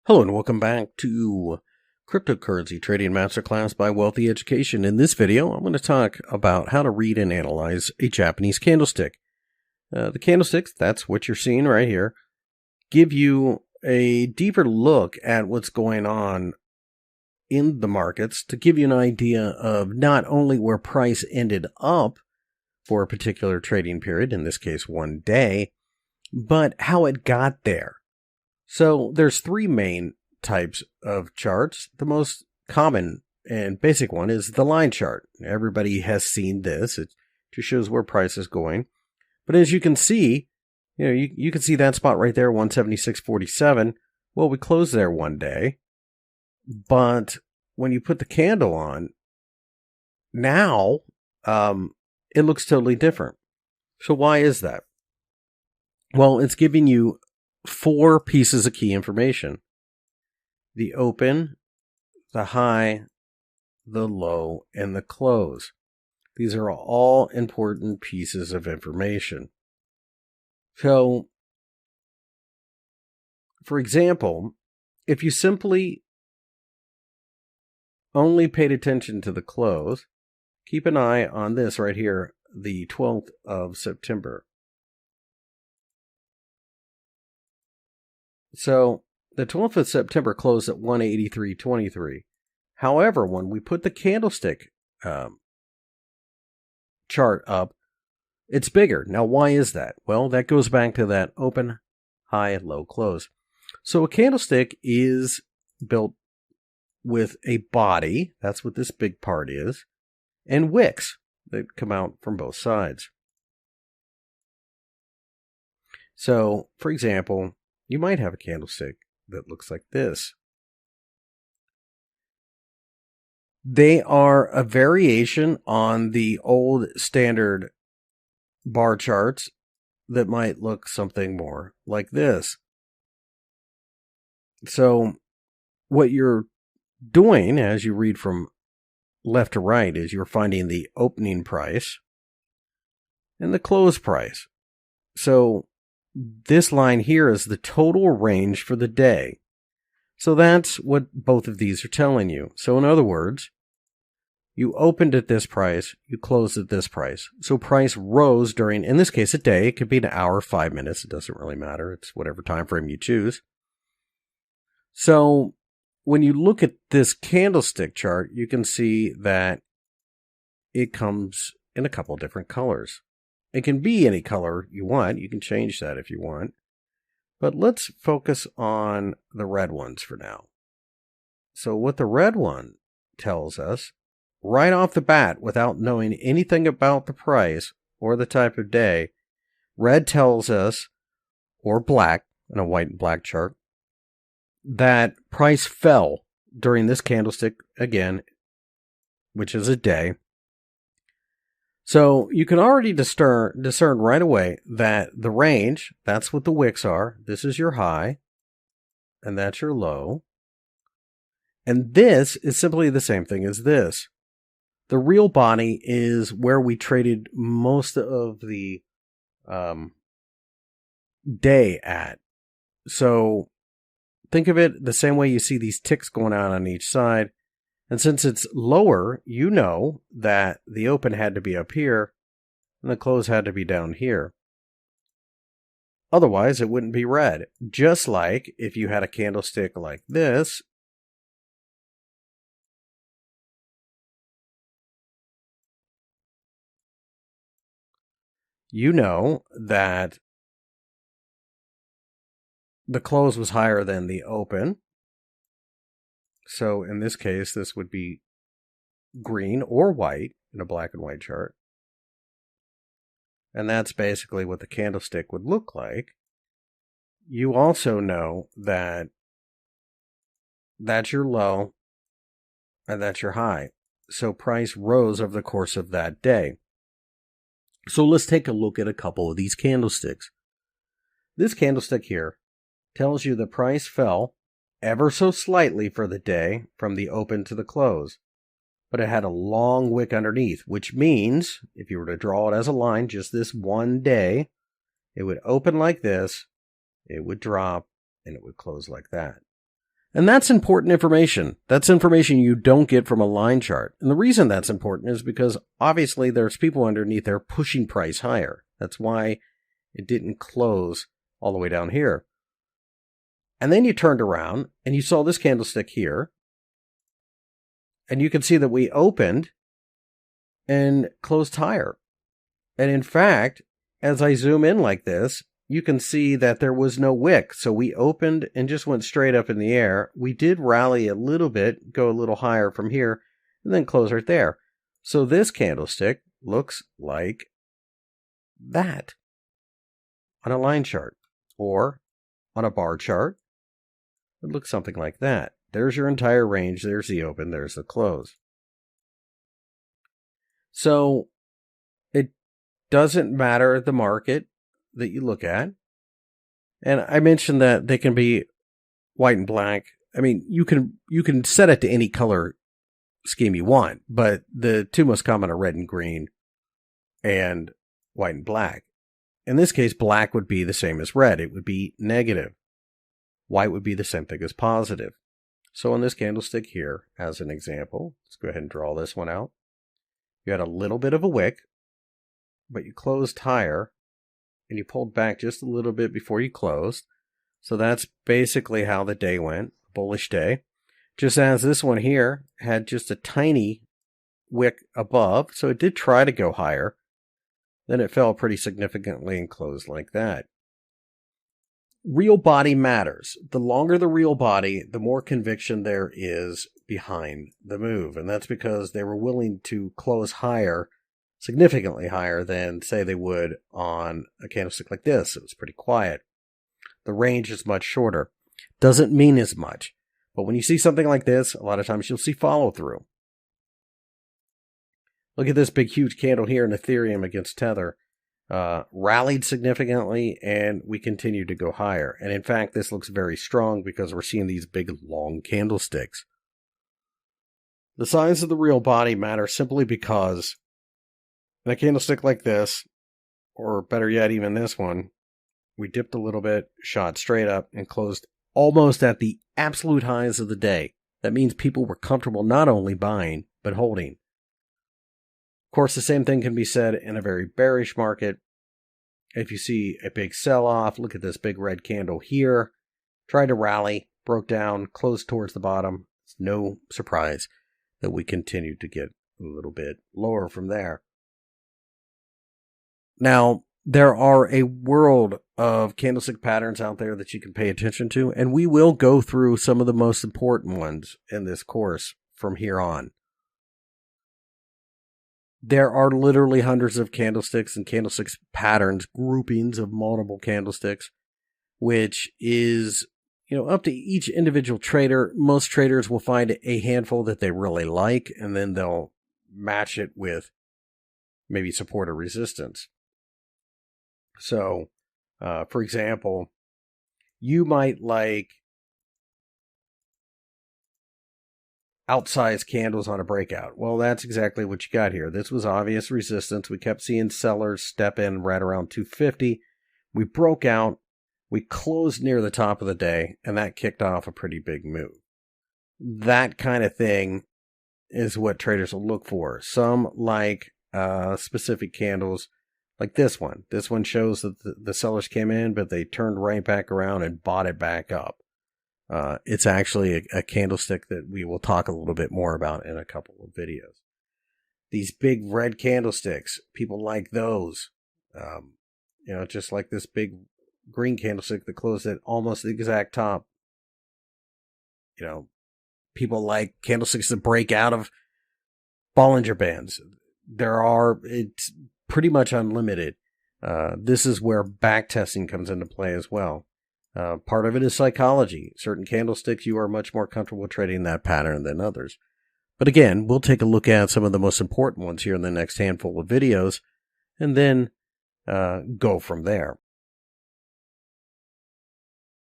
Hello and welcome back to Cryptocurrency Trading Masterclass by Wealthy Education. In this video, I'm going to talk about how to read and analyze a Japanese candlestick. The candlesticks, that's what you're seeing right here, give you a deeper look at what's going on in the markets to give you an idea of not only where price ended up for a particular trading period, in this case 1 day, but how it got there. So there's three main types of charts. The most common and basic one is the line chart. Everybody has seen this. It just shows where price is going. But as you can see, you can see that spot right there, 176.47. Well, we closed there 1 day. But when you put the candle on, now it looks totally different. So why is that? Well, it's giving you 4 pieces of key information: the open, the high, the low, and the close. These are all important pieces of information. So, for example, if you simply only paid attention to the close, keep an eye on this right here, the 12th of September. So the 12th of September closed at 183.23. However, when we put the candlestick chart up, it's bigger. Now, why is that? Well, that goes back to that open, high, low, close. So a candlestick is built with a body. That's what this big part is. And wicks that come out from both sides. So, for example, you might have a candlestick that looks like this. They are a variation on the old standard bar charts that might look something more like this. So what you're doing as you read from left to right is you're finding the opening price and the close price. So this line here is the total range for the day. So that's what both of these are telling you. So in other words, you opened at this price, you closed at this price. So price rose during, in this case, a day. It could be an hour, 5 minutes. It doesn't really matter. It's whatever time frame you choose. So when you look at this candlestick chart, you can see that it comes in a couple different colors. It can be any color you want. You can change that if you want. But let's focus on the red ones for now. So what the red one tells us, right off the bat, without knowing anything about the price or the type of day, red tells us, or black, in a white and black chart, that price fell during this candlestick, again, which is a day. So you can already discern right away that the range, that's what the wicks are. This is your high, and that's your low. And this is simply the same thing as this. The real body is where we traded most of the day at. So think of it the same way you see these ticks going out on each side. And since it's lower, you know that the open had to be up here and the close had to be down here. Otherwise, it wouldn't be red. Just like if you had a candlestick like this, you know that the close was higher than the open. So in this case, this would be green or white in a black and white chart. And that's basically what the candlestick would look like. You also know that that's your low and that's your high. So price rose over the course of that day. So let's take a look at a couple of these candlesticks. This candlestick here tells you the price fell ever so slightly for the day from the open to the close, but it had a long wick underneath, which means if you were to draw it as a line just this 1 day, it would open like this, it would drop, and it would close like that. And that's important information. That's information you don't get from a line chart. And the reason that's important is because obviously there's people underneath there pushing price higher. That's why it didn't close all the way down here. And then you turned around and you saw this candlestick here. And you can see that we opened and closed higher. And in fact, as I zoom in like this, you can see that there was no wick. So we opened and just went straight up in the air. We did rally a little bit, go a little higher from here, and then close right there. So this candlestick looks like that on a line chart, or on a bar chart. It looks something like that. There's your entire range. There's the open. There's the close. So it doesn't matter the market that you look at. And I mentioned that they can be white and black. I mean, you can set it to any color scheme you want, but the two most common are red and green and white and black. In this case, black would be the same as red. It would be negative. White would be the same thing as positive. So on this candlestick here, as an example, let's go ahead and draw this one out. You had a little bit of a wick, but you closed higher, and you pulled back just a little bit before you closed. So that's basically how the day went, bullish day. Just as this one here had just a tiny wick above, so it did try to go higher. Then it fell pretty significantly and closed like that. Real body matters. The longer the real body, the more conviction there is behind the move. And that's because they were willing to close higher, significantly higher than, say, they would on a candlestick like this. It was pretty quiet. The range is much shorter. Doesn't mean as much. But when you see something like this, a lot of times you'll see follow through. Look at this big, huge candle here in Ethereum against Tether. Rallied significantly, and we continue to go higher. And in fact, this looks very strong because we're seeing these big, long candlesticks. The size of the real body matters simply because in a candlestick like this, or better yet, even this one, we dipped a little bit, shot straight up, and closed almost at the absolute highs of the day. That means people were comfortable not only buying, but holding. Of course, the same thing can be said in a very bearish market. If you see a big sell-off, look at this big red candle here. Tried to rally, broke down, closed towards the bottom. It's no surprise that we continue to get a little bit lower from there. Now, there are a world of candlestick patterns out there that you can pay attention to, and we will go through some of the most important ones in this course from here on. There are literally hundreds of candlesticks and candlesticks patterns, groupings of multiple candlesticks, which is, up to each individual trader. Most traders will find a handful that they really like, and then they'll match it with maybe support or resistance. So, for example, you might like outsized candles on a breakout. Well, that's exactly what you got here. This was obvious resistance. We kept seeing sellers step in right around 250. We broke out. We closed near the top of the day, and that kicked off a pretty big move. That kind of thing is what traders will look for. Some like specific candles like this one. This one shows that the sellers came in, but they turned right back around and bought it back up. It's actually a candlestick that we will talk a little bit more about in a couple of videos. These big red candlesticks, people like those. Just like this big green candlestick that closed at almost the exact top. People like candlesticks that break out of Bollinger Bands. It's pretty much unlimited. This is where back testing comes into play as well. Part of it is psychology. Certain candlesticks, you are much more comfortable trading that pattern than others. But again, we'll take a look at some of the most important ones here in the next handful of videos, and then go from there.